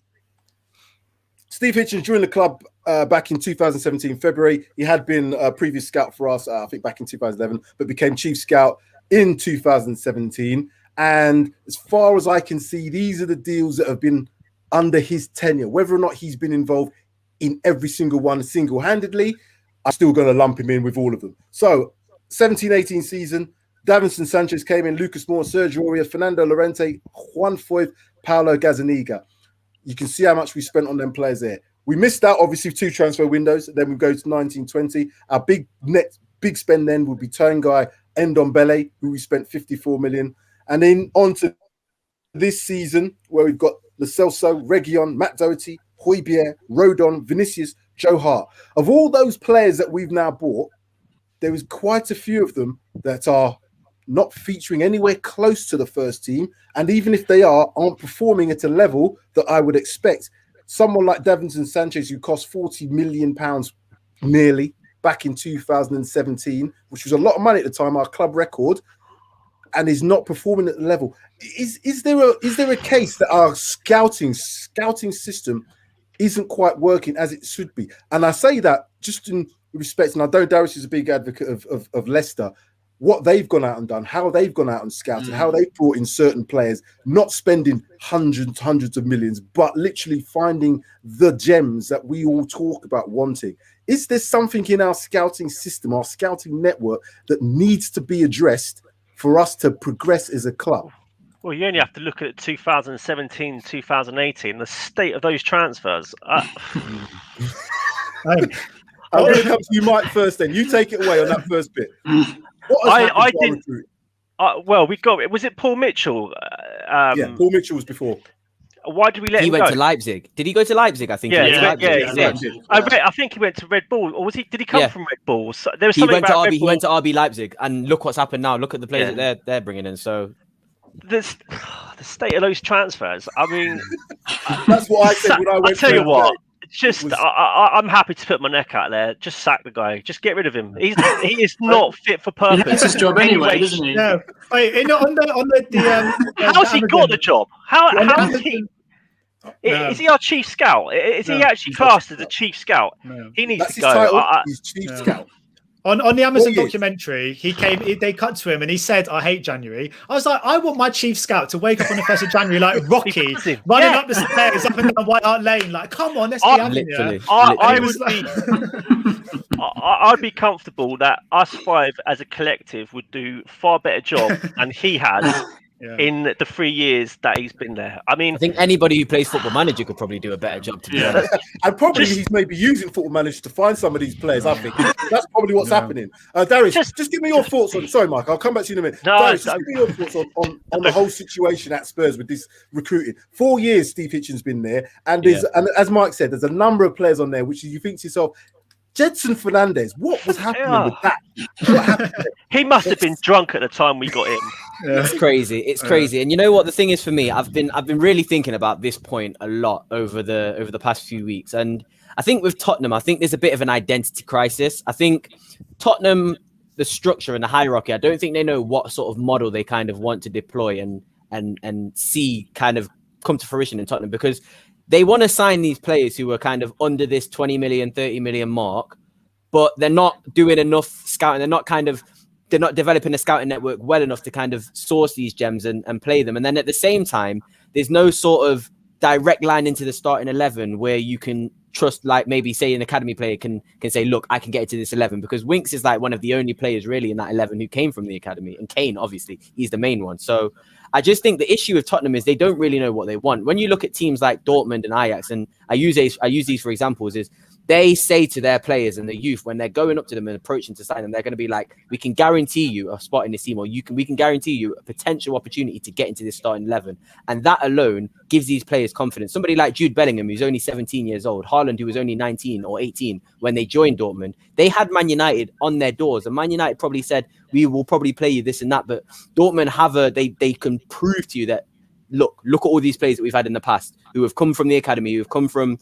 Steve Hitchens joined the club back in 2017, February. He had been a previous scout for us, I think back in 2011, but became chief scout in 2017. And as far as I can see, these are the deals that have been under his tenure. Whether or not he's been involved in every single one single-handedly, I'm still going to lump him in with all of them. So, 17-18 season, Davinson Sanchez came in, Lucas Moore, Sergio Aurier, Fernando Llorente, Juan Foyth, Paulo Gazzaniga. You can see how much we spent on them players there. We missed out, obviously, 2 transfer windows. Then we go to 19-20. Our big spend then would be Tanguy Ndombele, who we spent 54 million. And then on to this season, where we've got Lo Celso, Reguilon, Matt Doherty, Højbjerg, Rodon, Vinicius, Joe Hart. Of all those players that we've now bought, there is quite a few of them that are not featuring anywhere close to the first team, and even if they aren't performing at a level that I would expect. Someone like Davinson Sanchez, who cost £40 million nearly back in 2017, which was a lot of money at the time, our club record, and is not performing at the level. Is there a case that our scouting system isn't quite working as it should be? And I say that just in respect, and I know Darius is a big advocate of Leicester, what they've gone out and done, how they've gone out and scouted, how they've brought in certain players, not spending hundreds of millions, but literally finding the gems that we all talk about wanting. Is there something in our scouting system, our scouting network, that needs to be addressed for us to progress as a club?
Well, you only have to look at 2017, 2018, the state of those transfers.
I'm going to come to you, Mike, first then. You take it away on that first bit. I didn't.
Well, we got it. Was it Paul Mitchell?
Yeah, Paul Mitchell was before.
Why did we let him go?
He went to Leipzig. Did he go to Leipzig? I think.
Yeah. I think he went to Red Bull, or was he? Did he come from Red Bull? So, there was something about Red Bull.
He went to RB Leipzig, and look what's happened now. Look at the players that they're bringing in. So
the state of those transfers. I mean,
that's what I said when I went.
I tell you what. I'm happy to put my neck out there. Just sack the guy. Just get rid of him. He is not fit for purpose.
That's his job anyway, isn't he?
No.
How's he got the job? How's he? Is he our chief scout? Is he actually classed as a chief scout?
No.
He needs
That's
to go.
his title. He's chief scout.
On the Amazon documentary, they cut to him and he said, "I hate January." I was like, I want my chief scout to wake up on the 1st of January like Rocky, running up the stairs, up and down White Hart Lane. Like, come on, let's be having it.
I'd be comfortable that us 5 as a collective would do far better job than he has in the 3 years that he's been there. I mean,
I think anybody who plays Football Manager could probably do a better job, to be honest.
And probably he's maybe using Football Manager to find some of these players, I think. That's probably what's happening. Darius, just give me your thoughts on... Sorry, Mike, I'll come back to you in a minute. Darius, just give me your thoughts on the whole situation at Spurs with this recruiting. 4 years Steve Hitchens been there, and and as Mike said, there's a number of players on there which you think to yourself, Jedson Fernandez, what was happening with that? What happened?
He must have been drunk at the time we got him.
It's crazy. It's crazy. And you know what the thing is for me? I've been really thinking about this point a lot over the past few weeks. And I think with Tottenham, I think there's a bit of an identity crisis. I think Tottenham, the structure and the hierarchy, I don't think they know what sort of model they kind of want to deploy and see kind of come to fruition in Tottenham, because they want to sign these players who are kind of under this 20 million, 30 million mark, but they're not doing enough scouting. They're not kind of they're not developing a scouting network well enough to kind of source these gems and play them. And then at the same time, there's no sort of direct line into the starting 11 where you can trust, like maybe say an academy player can say, look, I can get into this 11, because Winks is like one of the only players really in that 11 who came from the academy, and Kane, obviously, he's the main one. So I just think the issue with Tottenham is they don't really know what they want. When you look at teams like Dortmund and Ajax, and I use these for examples, is they say to their players and the youth when they're going up to them and approaching to sign them, they're going to be like, we can guarantee you a spot in this team, or we can guarantee you a potential opportunity to get into this starting 11. And that alone gives these players confidence. Somebody like Jude Bellingham, who's only 17 years old, Haaland, who was only 19 or 18 when they joined Dortmund, they had Man United on their doors, and Man United probably said, we will probably play you this and that. But Dortmund they can prove to you that, look at all these players that we've had in the past who have come from the academy, who have come from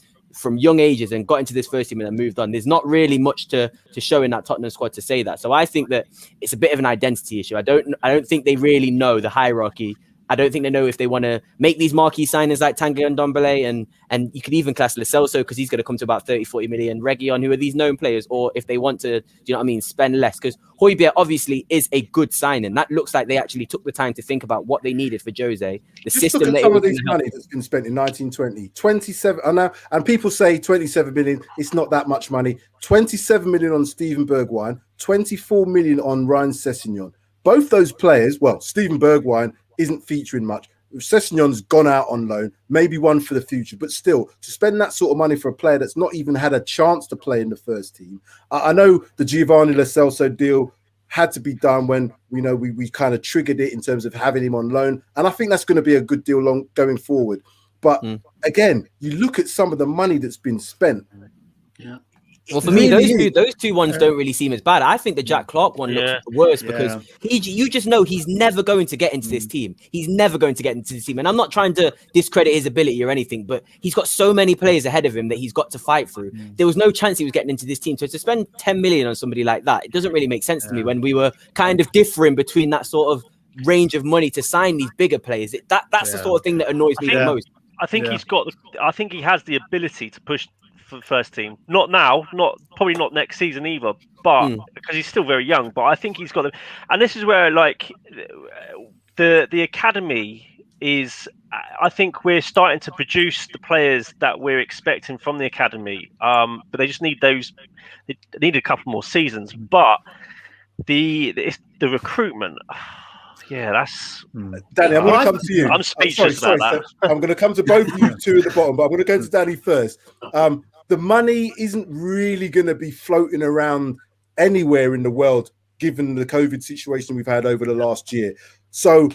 young ages and got into this first team and then moved on. There's not really much to show in that Tottenham squad to say that. So I think that it's a bit of an identity issue. I don't think they really know the hierarchy. I don't think they know if they want to make these marquee signings like Tanguy and Ndombele, and you could even class Lo Celso because he's going to come to about 30-40 million, Reguilon, who are these known players, or if they want to, do you know what I mean, spend less, because Højbjerg obviously is a good signing. That looks like they actually took the time to think about what they needed for Jose. The
Just
system
look at
that
some of this money that's been spent in 1920. 27, and people say 27 million, it's not that much money. 27 million on Steven Bergwijn, 24 million on Ryan Sessegnon. Both those players, well, Steven Bergwijn isn't featuring much. Sessegnon's gone out on loan, maybe one for the future, but still, to spend that sort of money for a player that's not even had a chance to play in the first team. I know the Giovanni Lo Celso deal had to be done when we kind of triggered it in terms of having him on loan, and I think that's going to be a good deal going forward. But again, you look at some of the money that's been spent. Yeah.
Well, for me, those two ones don't really seem as bad. I think the Jack Clark one looks the worst because you just know he's never going to get into this team. He's never going to get into this team. And I'm not trying to discredit his ability or anything, but he's got so many players ahead of him that he's got to fight through. There was no chance he was getting into this team. So to spend 10 million on somebody like that, it doesn't really make sense to me when we were kind of differing between that sort of range of money to sign these bigger players. That's the sort of thing that annoys me the most.
I think I think he has the ability to push for the first team. Not now, probably not next season either, but because he's still very young. But I think he's got them. And this is where like the academy is. I think we're starting to produce the players that we're expecting from the academy. But they just need those. They need a couple more seasons. But the recruitment. Yeah, that's
Danny. I'm going to come to you.
I'm speechless about that.
I'm going to come to both of you two at the bottom, but I'm going to go to Danny first. The money isn't really going to be floating around anywhere in the world, given the COVID situation we've had over the last year. So,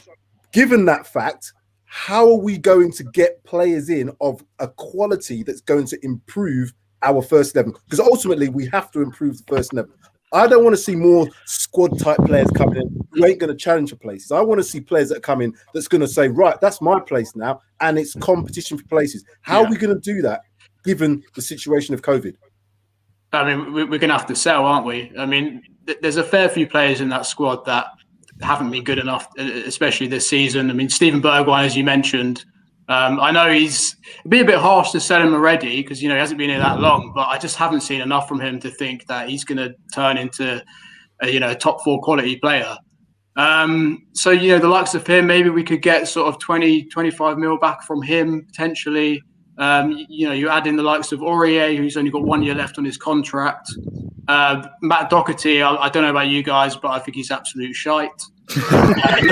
given that fact, how are we going to get players in of a quality that's going to improve our first 11? Because ultimately, we have to improve the first 11. I don't want to see more squad-type players coming in who ain't going to challenge for places. I want to see players that come in that's going to say, right, that's my place now, and it's competition for places. How are we going to do that, given the situation of COVID?
I mean, we're going to have to sell, aren't we? I mean, there's a fair few players in that squad that haven't been good enough, especially this season. I mean, Steven Bergwijn, as you mentioned, I know it'd be a bit harsh to sell him already because, he hasn't been here that long, but I just haven't seen enough from him to think that he's going to turn into a top 4 quality player. So, the likes of him, maybe we could get sort of 20-25 mil back from him potentially. You add in the likes of Aurier, who's only got 1 year left on his contract. Matt Doherty, I don't know about you guys, but I think he's absolute shite. I'd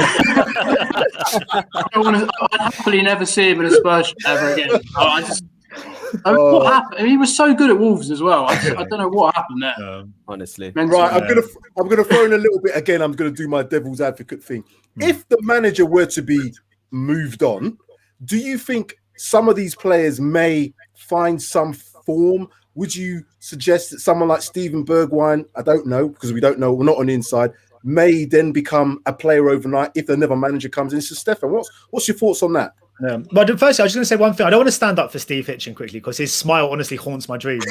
happily never see him in a Spurs ever again. What happened? I mean, he was so good at Wolves as well. I don't know what happened there.
Honestly,
right. I'm gonna throw in a little bit again. I'm gonna do my devil's advocate thing. If the manager were to be moved on, do you think some of these players may find some form? Would you suggest that someone like Steven Bergwijn, I don't know, because we don't know, we're not on the inside, may then become a player overnight if another manager comes in? So, Stefan, what's your thoughts on that?
But firstly, I was just going to say one thing. I don't want to stand up for Steve Hitchen quickly because his smile honestly haunts my dreams.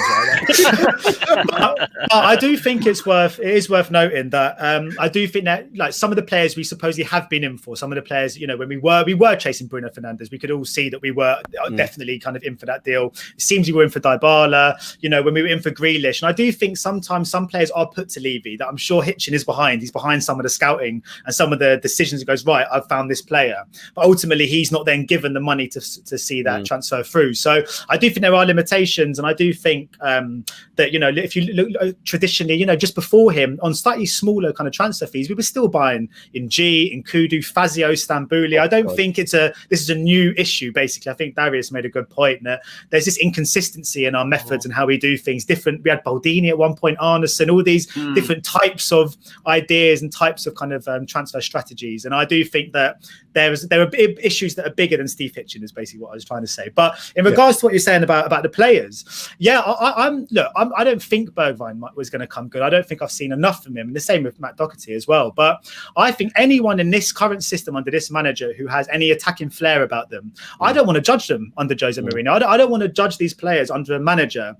But I do think it is worth noting that I do think that like some of the players we supposedly have been in for, some of the players, you know, when we were chasing Bruno Fernandes, we could all see that we were definitely kind of in for that deal. It seems we were in for Dybala, you know, when we were in for Grealish. And I do think sometimes some players are put to Levy that I'm sure Hitchen is behind. He's behind some of the scouting and some of the decisions. He goes, right, I've found this player. But ultimately, he's not then given the money to see that transfer through. So I do think there are limitations. And I do think that, you know, if you look traditionally, you know, just before him on slightly smaller kind of transfer fees, we were still buying in Nkudu, Fazio, Stambouli. I don't think this is a new issue, basically. I think Darius made a good point that there's this inconsistency in our methods and how we do things different. We had Baldini at one point, Arneson, all these different types of ideas and types of kind of transfer strategies. And I do think that there are issues that are bigger than Steve Hitchen is basically what I was trying to say. But in regards to what you're saying about the players, I don't think Bergwijn was going to come good. I don't think I've seen enough from him. And the same with Matt Doherty as well. But I think anyone in this current system under this manager who has any attacking flair about them, I don't want to judge them under Jose Mourinho. I don't want to judge these players under a manager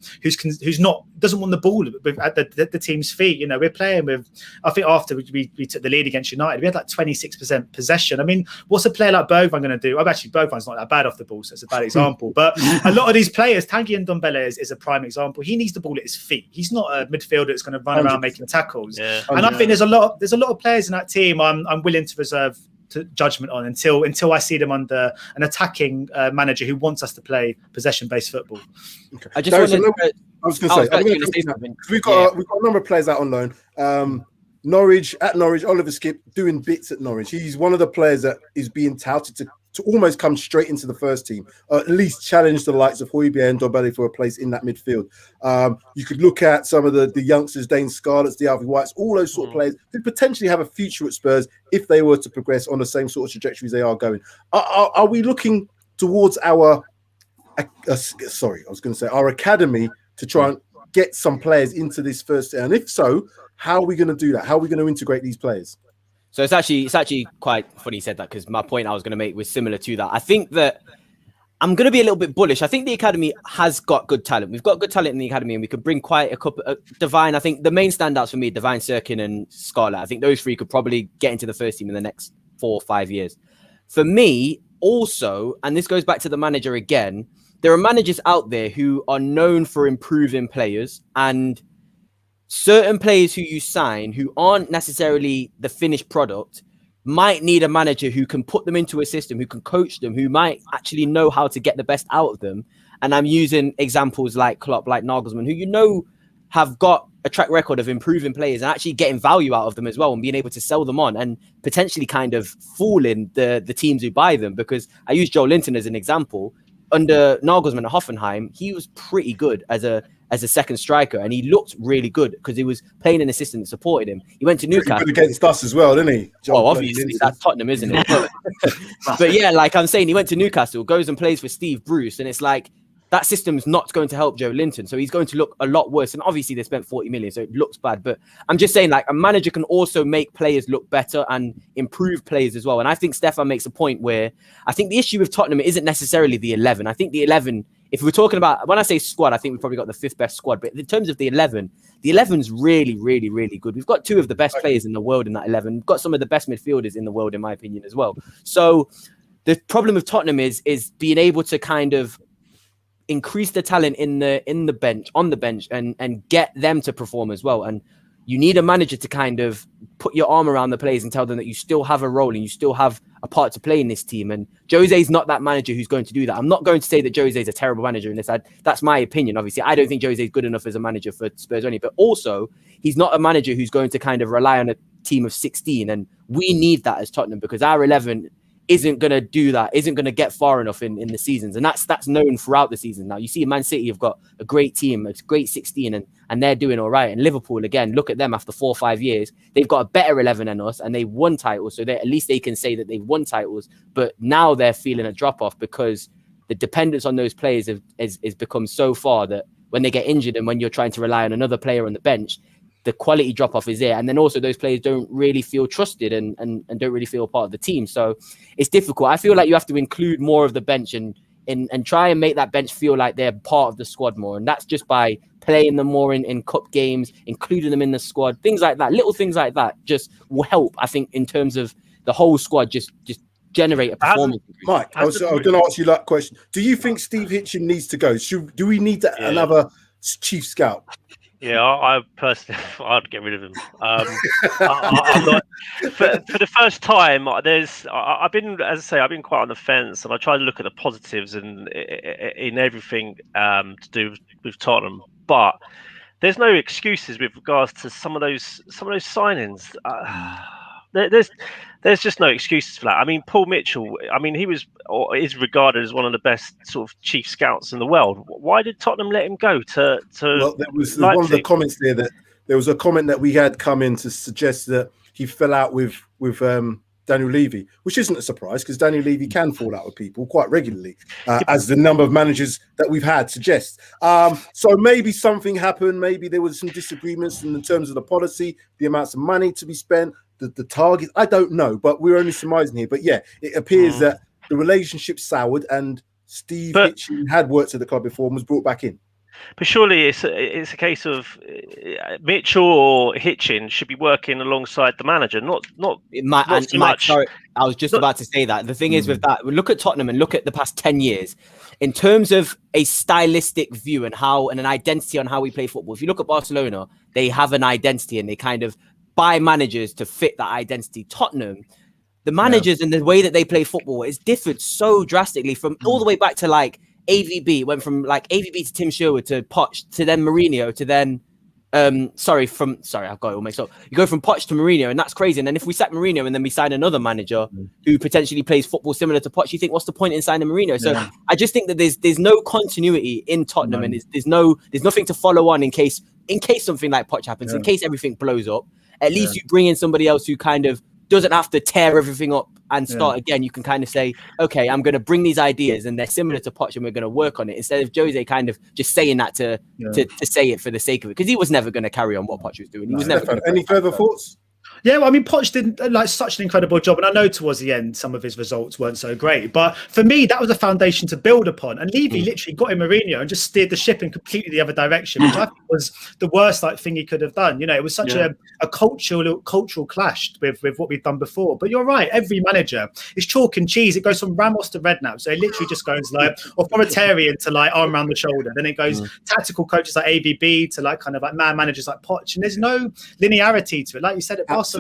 doesn't want the ball at the team's feet. You know, we're playing with, I think after we took the lead against United, we had like 26% possession. I mean, what's a player like Bergwijn going to do? Actually, Bergwijn's not that bad off the ball, so it's a bad example. But a lot of these players, Tanguy and Ndombele is a prime example. He needs the ball at his feet. He's not a midfielder that's going to run around making tackles. Yeah. And I think there's a lot of players in that team I'm willing to reserve judgment on until I see them under an attacking manager who wants us to play possession-based football.
Okay. I was going to say something. We've got a number of players out on loan. Norwich, Oliver Skipp doing bits at Norwich. He's one of the players that is being touted to almost come straight into the first team, or at least challenge the likes of Højbjerg and Ndombele for a place in that midfield. You could look at some of the youngsters, Dane Scarlett's, the Alfie Whites, all those sort of players who potentially have a future at Spurs if they were to progress on the same sort of trajectories they are going. Are we looking towards our academy to try and get some players into this first? And if so, how are we going to do that? How are we going to integrate these players?
So it's actually quite funny you said that, because my point I was going to make was similar to that. I think that I'm going to be a little bit bullish. I think the academy has got good talent. We've got good talent in the academy, and we could bring quite a couple. Divine, I think the main standouts for me, Divine, Sirkin, and Scarlett. I think those three could probably get into the first team in the next 4 or 5 years. For me, also, and this goes back to the manager again, there are managers out there who are known for improving players, and certain players who you sign who aren't necessarily the finished product might need a manager who can put them into a system, who can coach them, who might actually know how to get the best out of them. And I'm using examples like Klopp, like Nagelsmann, who, you know, have got a track record of improving players and actually getting value out of them as well, and being able to sell them on and potentially kind of fooling the teams who buy them. Because I use Joe Linton as an example. Under Nagelsmann at Hoffenheim, he was pretty good as a second striker, and he looked really good because he was playing in a system that supported him. He went to Newcastle.
Good against us as well, didn't he?
Well, obviously, that's Tottenham, isn't it? But yeah, like I'm saying, he went to Newcastle, goes and plays for Steve Bruce, and it's like that system's not going to help Joe Linton. So he's going to look a lot worse. And obviously, they spent 40 million, so it looks bad. But I'm just saying, like, a manager can also make players look better and improve players as well. And I think Stefan makes a point where I think the issue with Tottenham isn't necessarily the 11. I think the 11, if we're talking about, when I say squad, I think we've probably got the 5th best squad. But in terms of the 11's really, really, really good. We've got 2 of the best players in the world in that 11. We've got some of the best midfielders in the world, in my opinion, as well. So the problem with Tottenham is being able to kind of increase the talent on the bench and get them to perform as well. And you need a manager to kind of put your arm around the players and tell them that you still have a role and you still have a part to play in this team. And Jose's not that manager who's going to do that. I'm not going to say that Jose's a terrible manager in this. That's my opinion. Obviously, I don't think Jose's good enough as a manager for Spurs only, but also he's not a manager who's going to kind of rely on a team of 16. And we need that as Tottenham, because our 11 isn't going to do that, isn't going to get far enough in the seasons. And that's known throughout the season. Now, you see Man City have got a great team, a great 16, and they're doing all right. And Liverpool, again, look at them after 4 or 5 years. They've got a better 11 than us, and they won titles. So at least they can say that they've won titles. But now they're feeling a drop-off because the dependence on those players has become so far that when they get injured and when you're trying to rely on another player on the bench, the quality drop off is there, and then also those players don't really feel trusted and don't really feel part of the team. So it's difficult. I feel like you have to include more of the bench and try and make that bench feel like they're part of the squad more, and that's just by playing them more in cup games, including them in the squad, things like that. Little things like that just will help, I think, in terms of the whole squad just generate a performance.
Mike, I was going to ask you that question. Do you think Steve Hitchen needs to go? Do we need another chief scout?
Yeah, I personally, I'd get rid of him. I'm not, for the first time, I've been, as I say, I've been quite on the fence, and I try to look at the positives in everything to do with Tottenham. But there's no excuses with regards to some of those signings. There's just no excuses for that. I mean, Paul Mitchell, I mean, he was or is regarded as one of the best sort of chief scouts in the world. Why did Tottenham let him go to
Well, there was one of the comments there that there was a comment that we had come in to suggest that he fell out with Daniel Levy, which isn't a surprise because Daniel Levy can fall out with people quite regularly, as the number of managers that we've had suggests. So maybe something happened. Maybe there was some disagreements in terms of the policy, the amounts of money to be spent, the target. I don't know, but we're only surmising here. But yeah, it appears that the relationship soured, and Steve Hitchen had worked at the club before and was brought back in.
But surely it's a case of Mitchell or Hitchen should be working alongside the manager, not so much.
Sorry, I was just about to say that. The thing is with that, look at Tottenham and look at the past 10 years in terms of a stylistic view and an identity on how we play football. If you look at Barcelona, they have an identity and they kind of buy managers to fit that identity. Tottenham, the managers and the way that they play football is differed so drastically from all the way back to like AVB. It went from like AVB to Tim Sherwood to Poch to then Mourinho to then I've got it all mixed up. You go from Poch to Mourinho, and that's crazy. And then if we sack Mourinho and then we sign another manager who potentially plays football similar to Poch, you think, what's the point in signing Mourinho? So I just think that there's no continuity in Tottenham, and there's nothing to follow on in case something like Poch happens, in case everything blows up. At least you bring in somebody else who kind of doesn't have to tear everything up and start again. You can kind of say, okay, I'm going to bring these ideas and they're similar to Poch and we're going to work on it, instead of Jose kind of just saying that to say it for the sake of it, because he was never going to carry on what Poch was doing. He was never.
Any further thoughts?
Yeah, well, I mean, Poch did like such an incredible job, and I know towards the end some of his results weren't so great. But for me, that was a foundation to build upon. And Levy literally got in Mourinho and just steered the ship in completely the other direction, which I think was the worst thing he could have done. You know, it was such a cultural clash with what we've done before. But you're right, every manager is chalk and cheese. It goes from Ramos to Redknapp, so it literally just goes like authoritarian to like arm around the shoulder. Then it goes tactical coaches like AVB to like kind of like man managers like Poch, and there's no linearity to it. Like you said at Barcelona,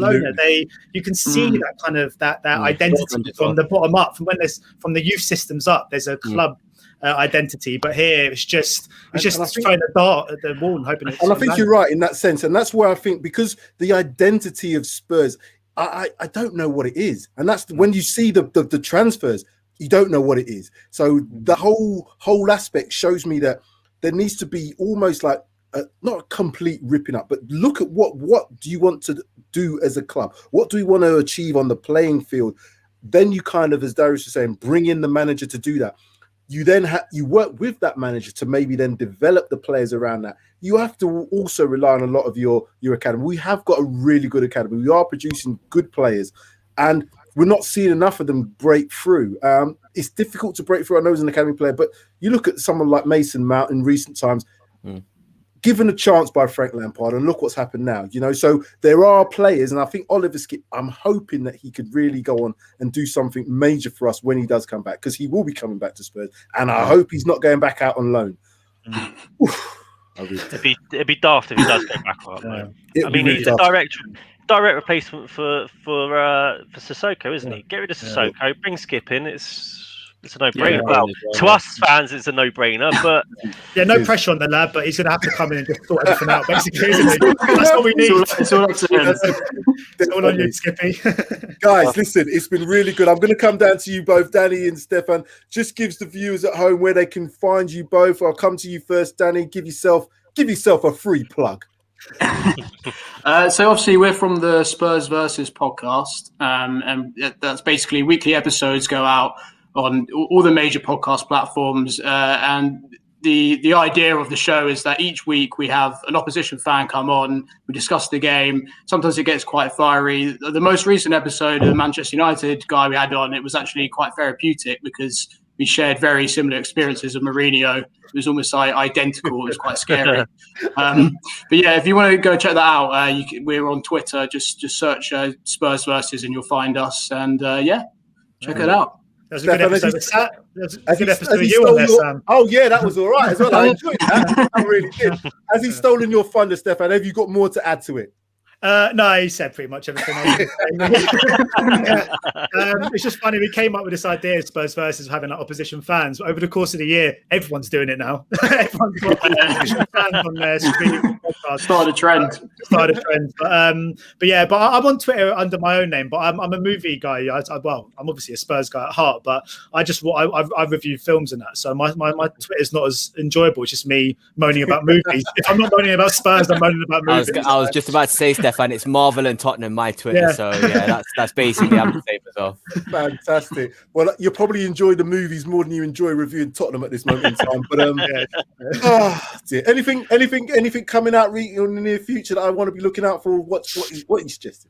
you can see that kind of that identity from the bottom up, from the youth systems up. There's a club identity, but here it's just throwing a dart at the wall and hoping.
And I think you're right in that sense, and that's where I think, because the identity of Spurs, I don't know what it is, and that's when you see the transfers, you don't know what it is. So the whole aspect shows me that there needs to be almost like not a complete ripping up, but look at what do you want to do as a club? What do we want to achieve on the playing field? Then you kind of, as Darius was saying, bring in the manager to do that. You then you work with that manager to maybe then develop the players around that. You have to also rely on a lot of your academy. We have got a really good academy. We are producing good players, and we're not seeing enough of them break through. It's difficult to break through. I know as an academy player, but you look at someone like Mason Mount in recent times, given a chance by Frank Lampard, and look what's happened now. You know, so there are players, and I think Oliver Skip, I'm hoping that he could really go on and do something major for us when he does come back, because he will be coming back to Spurs, and I hope he's not going back out on loan.
It'd be daft if he does go back on loan. I mean, he's a direct replacement for Sissoko, isn't he? Get rid of Sissoko, bring Skip in. It's a no-brainer. Well, to us fans, it's a no-brainer. But
no pressure on the lad, but he's going to have to come in and just sort everything out, basically, isn't he? That's what we need.
It's all up to him.
It's all on you, Skippy.
Guys, listen, it's been really good. I'm going to come down to you both, Danny and Stefan. Just gives the viewers at home where they can find you both. I'll come to you first, Danny. Give yourself a free plug.
So obviously we're from the Spurs Versus podcast, and that's basically weekly episodes go out on all the major podcast platforms, and the idea of the show is that each week we have an opposition fan come on, we discuss the game. Sometimes it gets quite fiery. The most recent episode of the Manchester United guy we had on, it was actually quite therapeutic because we shared very similar experiences of Mourinho. It was almost like identical. It was quite scary. But yeah, if you want to go check that out, we're on Twitter. Just search Spurs Versus and you'll find us. And check it out.
That was a good episode. That was a good episode of you on there, Sam.
Oh yeah, that was all right as well. I enjoyed that. I really did. Has he stolen your thunder, Stefan? Have you got more to add to it?
No, he said pretty much everything. It's just funny. We came up with this idea of Spurs Versus having like opposition fans. But over the course of the year, everyone's doing it now. Everyone's got opposition fans on their streaming podcast.
Started a trend.
But I'm on Twitter under my own name. But I'm a movie guy. I'm obviously a Spurs guy at heart. But I review films and that. So my Twitter is not as enjoyable. It's just me moaning about movies. If I'm not moaning about Spurs, I'm moaning about movies.
I was just about to say, Stefan, it's Marvel and Tottenham, my Twitter. Yeah. So yeah, that's basically I'm the same as well.
Fantastic. Well, you'll probably enjoy the movies more than you enjoy reviewing Tottenham at this moment in time. But dear. Anything coming out in the near future that I want to be looking out for? What you suggested?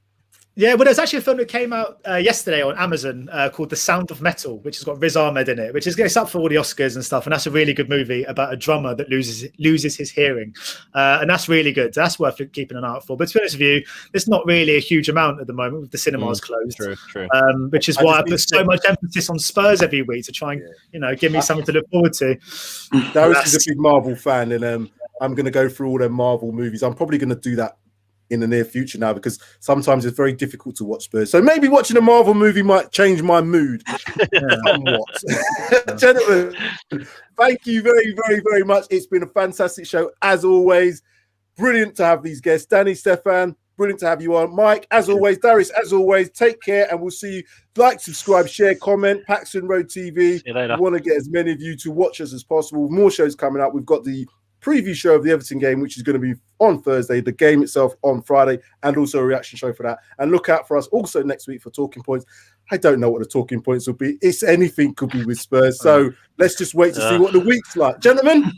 Yeah, well, there's actually a film that came out yesterday on Amazon called The Sound of Metal, which has got Riz Ahmed in it, which it's up for all the Oscars and stuff. And that's a really good movie about a drummer that loses his hearing. And that's really good. That's worth keeping an eye out for. But to be honest with you, there's not really a huge amount at the moment with the cinemas closed.
True.
Which is why I put so much emphasis on Spurs every week to try and give me something to look forward to.
Darius is a big Marvel fan, and I'm going to go through all their Marvel movies. I'm probably going to do that in the near future now, because sometimes it's very difficult to watch Spurs. So maybe watching a Marvel movie might change my mood somewhat. Gentlemen, thank you very, very, very much. It's been a fantastic show, as always. Brilliant to have these guests. Danny, Stefan, brilliant to have you on. Mike, as always. Darius, as always. Take care, and we'll see you. Like, subscribe, share, comment. Paxton Road TV. We want to get as many of you to watch us as possible. More shows coming up. We've got the preview show of the Everton game, which is going to be on Thursday, the game itself on Friday, and also a reaction show for that. And look out for us also next week for Talking Points. I don't know what the talking points will be. It's anything could be with Spurs. So let's just wait to see what the week's like. Gentlemen,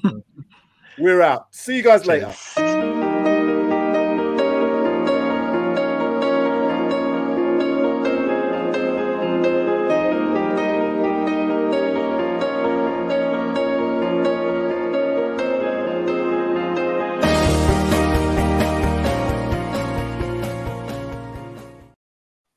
we're out. See you guys later.